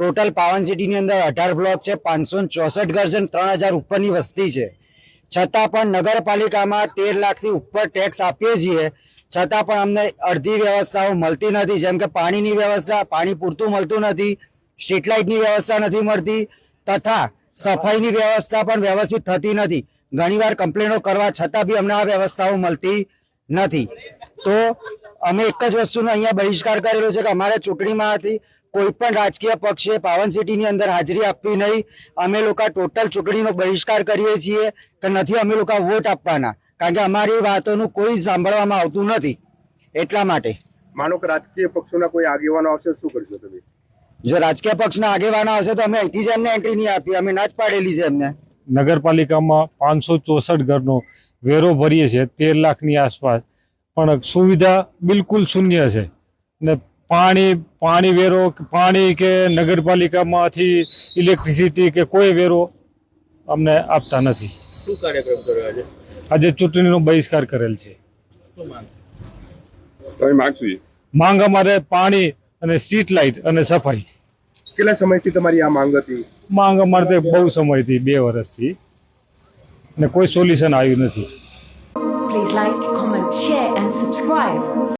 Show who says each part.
Speaker 1: Total પાવન સિટીની અંદર 18 બ્લોક છે, 564 ઘર છે, 3000 ઉપરની વસ્તી છે. છતાં પણ નગરપાલિકામાં 13 લાખથી ઉપર ટેક્સ આપીએ છીએ, છતાં પણ અમને અડધી વ્યવસ્થાઓ મળતી નથી. જેમ કે પાણીની વ્યવસ્થા, પાણી પૂરતું મળતું નથી, સ્ટ્રીટ લાઇટની વ્યવસ્થા નથી મળતી, તથા સફાઈની વ્યવસ્થા પણ વ્યવસ્થિત થતી નથી. ઘણીવાર કમ્પ્લેનો કરવા છતાં બી અમને આ વ્યવસ્થાઓ મળતી નથી. તો અમે એક જ વસ્તુનો અહીંયા બહિષ્કાર કરેલો છે કે અમારે ચૂંટણીમાંથી કોઈ પણ રાજકીય પક્ષે પાવન સિટીની અંદર હાજરી આપવી નહીં. અમે લોકો ટોટલ ચૂંટણીનો બહિષ્કાર કરીએ છીએ કે નથી અમે લોકો વોટ આપવાના, કારણ કે અમારી વાતોનું કોઈ સાંભળવામાં આવતું નથી. એટલા માટે
Speaker 2: માનો કે રાજકીય પક્ષોના કોઈ આગેવાનો આવશે, શું કરશો તમે?
Speaker 1: જો રાજકીય પક્ષના આગેવાનો આવશે તો અમે અહીંથી જ એમને એન્ટ્રી નહીં આપી, અમે ના જ પાડેલી છે એમને.
Speaker 3: નગરપાલિકામાં 564 ઘરનો વેરો ભરીએ છીએ, 13 લાખની આસપાસ, પણ સુવિધા બિલકુલ શૂન્ય છે. ને પાણી વેરો, પાણી કે નગરપાલિકામાંથી ઇલેક્ટ્રિસિટી કે કોઈ વેરો અમને આપતા નથી.
Speaker 4: શું કાર્યક્રમ કર્યો આજે?
Speaker 3: આજે ચૂંટણીનો બહિષ્કાર કરેલ છે. માંગ અમારે પાણી અને સ્ટ્રીટ લાઇટ અને સફાઈ.
Speaker 2: કેટલા સમયથી તમારી આ માંગ હતી?
Speaker 3: માંગ અમારે તે બહુ સમયથી, 2 વર્ષથી, ને કોઈ સોલ્યુશન આવ્યું નથી.
Speaker 5: Please like, comment, share and subscribe.